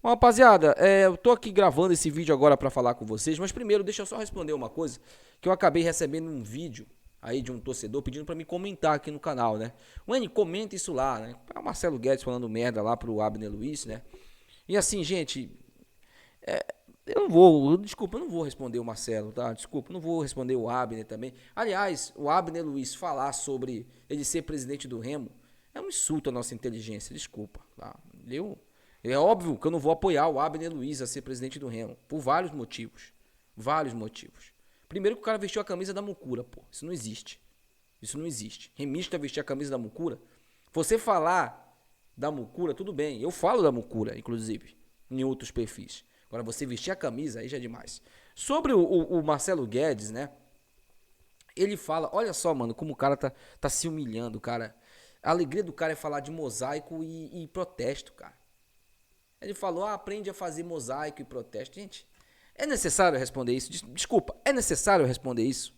Bom, rapaziada, eu tô aqui gravando esse vídeo agora pra falar com vocês, mas primeiro deixa eu só responder uma coisa que eu acabei recebendo um vídeo aí de um torcedor pedindo pra me comentar aqui no canal, né? Wayne, comenta isso lá, né? É o Marcelo Guedes falando merda lá pro Abner Luiz, né? E assim, gente, eu não vou, desculpa, eu não vou responder o Marcelo, tá? Desculpa, eu não vou responder o Abner também. Aliás, o Abner Luiz falar sobre ele ser presidente do Remo é um insulto à nossa inteligência, desculpa, tá? É óbvio que eu não vou apoiar o Abner Luiz a ser presidente do Remo, por vários motivos. Vários motivos. Primeiro que o cara vestiu a camisa da Mucura, pô. Isso não existe. Isso não existe. Remista vestir a camisa da Mucura. Você falar da Mucura, tudo bem. Eu falo da Mucura, inclusive, em outros perfis. Agora, você vestir a camisa, aí já é demais. Sobre o Marcelo Guedes, né? Ele fala, olha só, mano, como o cara tá se humilhando, cara. A alegria do cara é falar de mosaico e protesto, cara. Ele falou, aprende a fazer mosaico e protesto. Gente, é necessário responder isso? Desculpa, é necessário responder isso?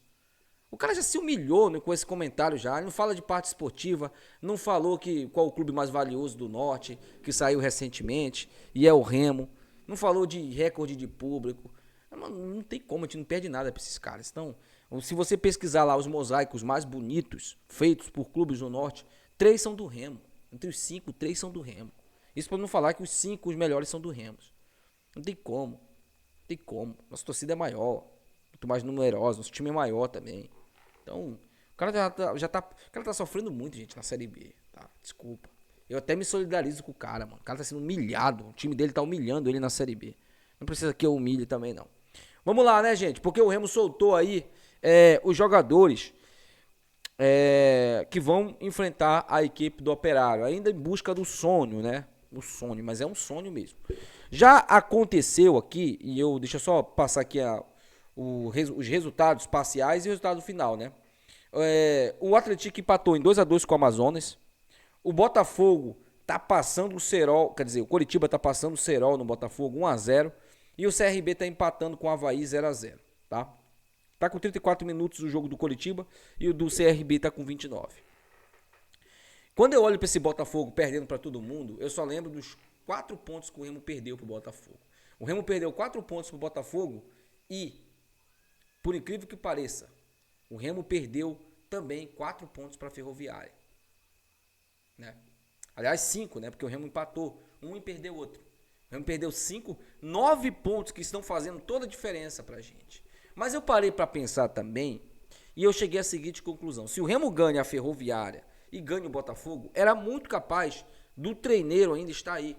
O cara já se humilhou, né, com esse comentário já. Ele não fala de parte esportiva, não falou que qual o clube mais valioso do Norte, que saiu recentemente, e é o Remo. Não falou de recorde de público. Não tem como, a gente não perde nada para esses caras. Então, se você pesquisar lá os mosaicos mais bonitos feitos por clubes do Norte, 3 são do Remo. Entre os 5, 3 são do Remo. Isso para não falar que os 5 os melhores são do Remo. Não tem como. Não tem como. Nossa torcida é maior, muito mais numerosa, nosso time é maior também. Então, o cara o cara tá sofrendo muito, gente, na Série B, tá? Desculpa. Eu até me solidarizo com o cara, mano. O cara tá sendo humilhado. O time dele tá humilhando ele na Série B. Não precisa que eu humilhe também, não. Vamos lá, né, gente? Porque o Remo soltou aí os jogadores que vão enfrentar a equipe do Operário, ainda em busca do sonho, né? O sonho, mas é um sonho mesmo. Já aconteceu aqui, e deixa eu só passar aqui os resultados parciais e o resultado final, né? O Atlético empatou em 2-2 com o Amazonas. O Botafogo tá passando o Serol, quer dizer, o Coritiba tá passando o Serol no Botafogo 1-0. E o CRB tá empatando com o Avaí 0-0, tá? Tá com 34 minutos o jogo do Coritiba e o do CRB tá com 29. Quando eu olho para esse Botafogo perdendo para todo mundo, eu só lembro dos 4 pontos que o Remo perdeu pro Botafogo. O Remo perdeu 4 pontos pro Botafogo e, por incrível que pareça, o Remo perdeu também 4 pontos para a Ferroviária, né? Aliás, 5, né? Porque o Remo empatou um e perdeu outro. O Remo perdeu 5, 9 pontos que estão fazendo toda a diferença pra gente. Mas eu parei para pensar também e eu cheguei à seguinte conclusão: se o Remo ganha a Ferroviária e ganha o Botafogo, era muito capaz do treineiro ainda estar aí.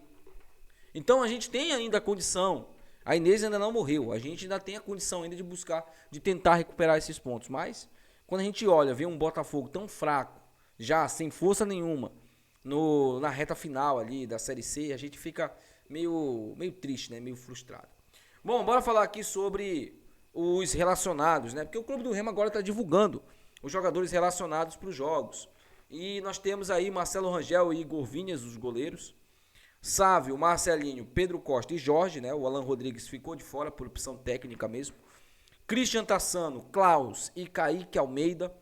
Então a gente tem ainda a condição. A Inês ainda não morreu. A gente ainda tem a condição ainda de buscar, de tentar recuperar esses pontos. Mas quando a gente olha, vê um Botafogo tão fraco, já sem força nenhuma, na reta final ali da Série C, a gente fica meio triste, né? Meio frustrado. Bom, bora falar aqui sobre os relacionados, né? Porque o Clube do Remo agora está divulgando os jogadores relacionados para os jogos. E nós temos aí Marcelo Rangel e Igor Vinhas, os goleiros. Sávio, Marcelinho, Pedro Costa e Jorge, né? O Alan Rodrigues ficou de fora por opção técnica mesmo. Christian Tassano, Klaus e Kaique Almeida.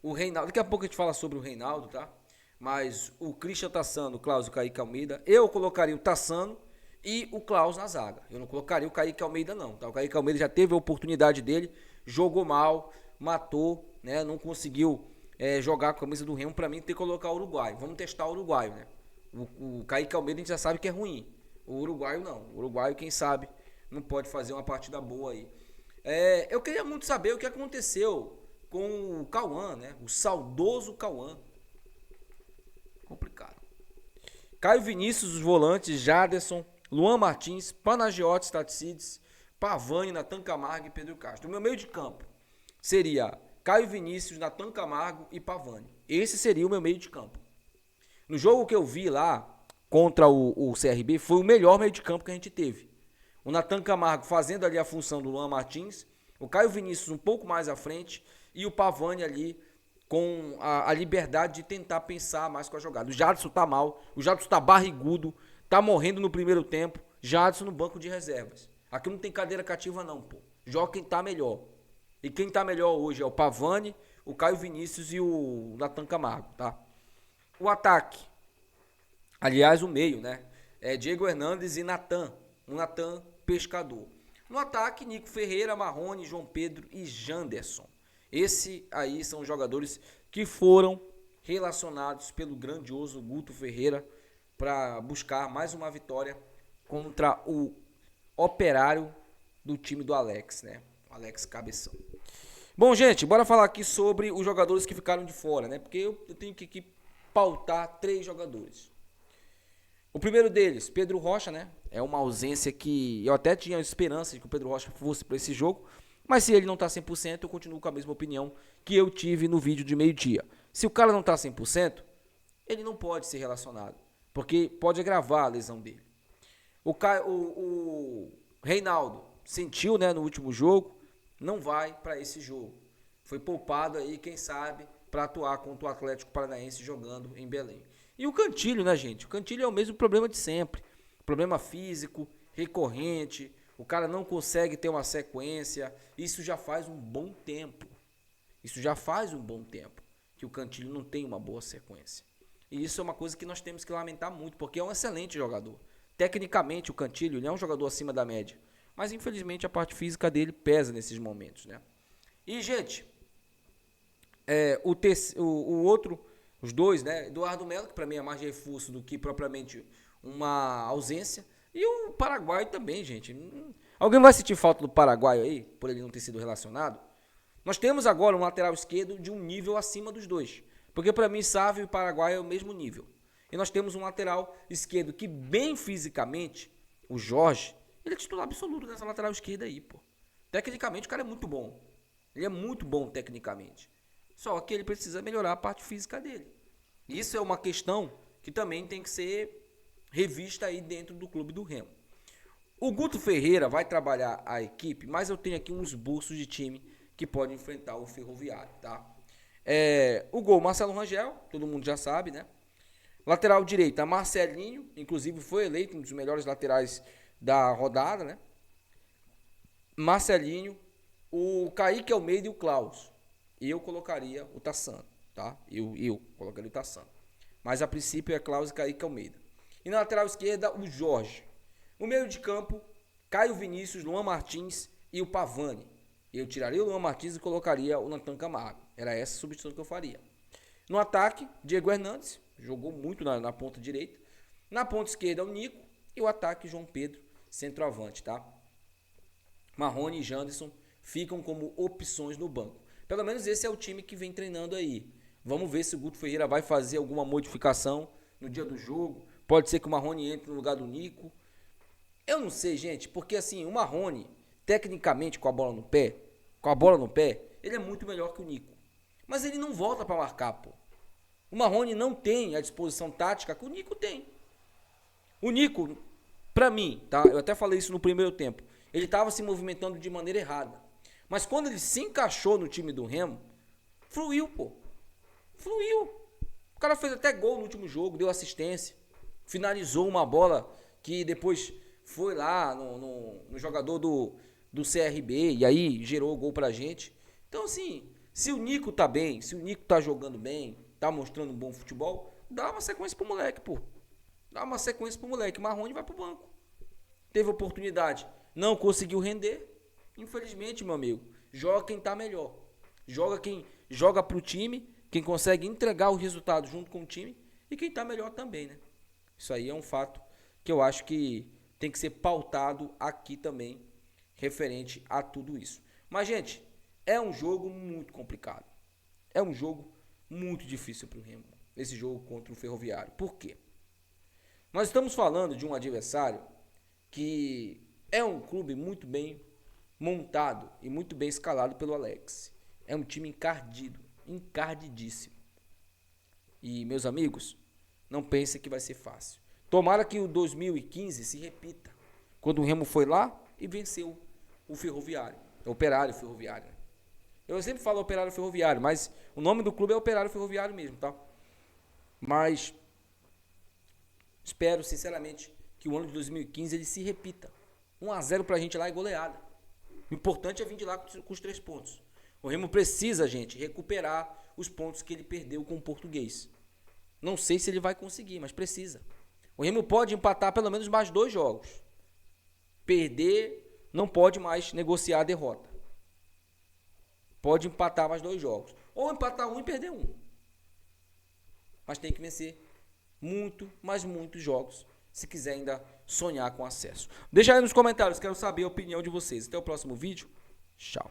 O Reinaldo, daqui a pouco a gente fala sobre o Reinaldo, tá? Mas o Christian Tassano, o Klaus e o Kaique Almeida, eu colocaria o Tassano e o Klaus na zaga. Eu não colocaria o Kaique Almeida não, tá? O Kaique Almeida já teve a oportunidade dele, jogou mal, matou, né? Não conseguiu jogar com a camisa do Remo. Pra mim tem que colocar o uruguaio. Vamos testar o uruguaio, né? O Kaique Almeida a gente já sabe que é ruim. O uruguaio não. O uruguaio, quem sabe, não pode fazer uma partida boa aí. Eu queria muito saber o que aconteceu com o Cauã, né? O saudoso Cauã. Complicado. Caio Vinícius, os volantes, Jaderson, Luan Martins, Panagiotis, Tatsides, Pavani, Natan Camargo e Pedro Castro. O meu meio de campo seria Caio Vinícius, Natan Camargo e Pavani. Esse seria o meu meio de campo. No jogo que eu vi lá contra o CRB, foi o melhor meio de campo que a gente teve. O Natan Camargo fazendo ali a função do Luan Martins, o Caio Vinícius um pouco mais à frente e o Pavani ali com a liberdade de tentar pensar mais com a jogada. O Jadson tá mal, o Jadson tá barrigudo, tá morrendo no primeiro tempo. Jadson no banco de reservas. Aqui não tem cadeira cativa não, pô. Joga quem tá melhor. E quem tá melhor hoje é o Pavani, o Caio Vinícius e o Natan Camargo, tá? O ataque, aliás, o meio, né? Diego Hernandes e Natan, o Natan Pescador. No ataque, Nico Ferreira, Marrone, João Pedro e Janderson. Esse aí são os jogadores que foram relacionados pelo grandioso Guto Ferreira para buscar mais uma vitória contra o Operário do time do Alex, né? O Alex Cabeção. Bom, gente, bora falar aqui sobre os jogadores que ficaram de fora, né? Porque eu tenho que aqui pautar 3 jogadores. O primeiro deles, Pedro Rocha, né? É uma ausência que eu até tinha esperança de que o Pedro Rocha fosse para esse jogo, mas se ele não tá 100%, eu continuo com a mesma opinião que eu tive no vídeo de meio-dia. Se o cara não tá 100%, ele não pode ser relacionado, porque pode agravar a lesão dele. O Reinaldo sentiu, né, no último jogo, não vai para esse jogo. Foi poupado aí, quem sabe, para atuar contra o Atlético Paranaense jogando em Belém. E o Cantilho, né, gente? O Cantilho é o mesmo problema de sempre. Problema físico, recorrente, o cara não consegue ter uma sequência. Isso já faz um bom tempo. Que o Cantilho não tem uma boa sequência. E isso é uma coisa que nós temos que lamentar muito, porque é um excelente jogador. Tecnicamente, o Cantilho, ele é um jogador acima da média. Mas, infelizmente, a parte física dele pesa nesses momentos, né? E, gente, os dois, né? Eduardo Melo, que para mim é mais reforço do que propriamente uma ausência. E o Paraguai também, gente. Alguém vai sentir falta do Paraguai aí, por ele não ter sido relacionado? Nós temos agora um lateral esquerdo de um nível acima dos dois. Porque para mim, Sávio e Paraguai é o mesmo nível. E nós temos um lateral esquerdo que, bem fisicamente, o Jorge, ele é titular absoluto nessa lateral esquerda aí, pô. Tecnicamente, o cara é muito bom. Ele é muito bom tecnicamente. Só que ele precisa melhorar a parte física dele. Isso é uma questão que também tem que ser revista aí dentro do clube do Remo. O Guto Ferreira vai trabalhar a equipe, mas eu tenho aqui uns esboços de time que pode enfrentar o Ferroviário, tá? O gol, Marcelo Rangel, todo mundo já sabe, né? Lateral direita, Marcelinho, inclusive foi eleito um dos melhores laterais da rodada, né? Marcelinho, o Kaique Almeida e o Klaus. Eu colocaria o Tassano, tá? Eu colocaria o Tassano. Mas a princípio é Klaus e Kaique Almeida. E na lateral esquerda, o Jorge. No meio de campo, Caio Vinícius, Luan Martins e o Pavani. Eu tiraria o Luan Martins e colocaria o Natan Camargo. Era essa a substituição que eu faria. No ataque, Diego Hernandes. Jogou muito na ponta direita. Na ponta esquerda, o Nico. E o ataque, João Pedro, centroavante, tá? Marrone e Janderson ficam como opções no banco. Pelo menos esse é o time que vem treinando aí. Vamos ver se o Guto Ferreira vai fazer alguma modificação no dia do jogo. Pode ser que o Marrone entre no lugar do Nico. Eu não sei, gente, porque assim, o Marrone, tecnicamente com a bola no pé, ele é muito melhor que o Nico. Mas ele não volta para marcar, pô. O Marrone não tem a disposição tática que o Nico tem. O Nico, pra mim, tá? Eu até falei isso no primeiro tempo. Ele estava se movimentando de maneira errada. Mas quando ele se encaixou no time do Remo, fluiu, pô. Fluiu. O cara fez até gol no último jogo, deu assistência. Finalizou uma bola que depois foi lá no jogador do CRB e aí gerou o gol pra gente. Então, assim, se o Nico tá bem, se o Nico tá jogando bem, tá mostrando um bom futebol, dá uma sequência pro moleque, pô. Dá uma sequência pro moleque. Marrone vai pro banco. Teve oportunidade, não conseguiu render. Infelizmente, meu amigo, joga quem tá melhor. Joga quem joga pro time, quem consegue entregar o resultado junto com o time e quem tá melhor também, né? Isso aí é um fato que eu acho que tem que ser pautado aqui também, referente a tudo isso. Mas, gente, é um jogo muito complicado. É um jogo muito difícil pro Remo, esse jogo contra o Ferroviário. Por quê? Nós estamos falando de um adversário que é um clube muito bem montado e muito bem escalado pelo Alex. É um time encardidíssimo. E, meus amigos, não pensem que vai ser fácil. Tomara que o 2015 se repita, quando o Remo foi lá e venceu o Ferroviário, o Operário Ferroviário. Eu sempre falo Operário Ferroviário, mas o nome do clube é Operário Ferroviário mesmo, tá? Mas espero, sinceramente, que o ano de 2015 ele se repita. 1-0 pra gente lá é goleada. O importante é vir de lá com os 3 pontos. O Remo precisa, gente, recuperar os pontos que ele perdeu com o Português. Não sei se ele vai conseguir, mas precisa. O Remo pode empatar pelo menos mais 2 jogos. Perder, não pode mais negociar a derrota. Pode empatar mais 2 jogos. Ou empatar um e perder um. Mas tem que vencer muito, mas muitos jogos, se quiser ainda sonhar com acesso. Deixa aí nos comentários, quero saber a opinião de vocês. Até o próximo vídeo. Tchau.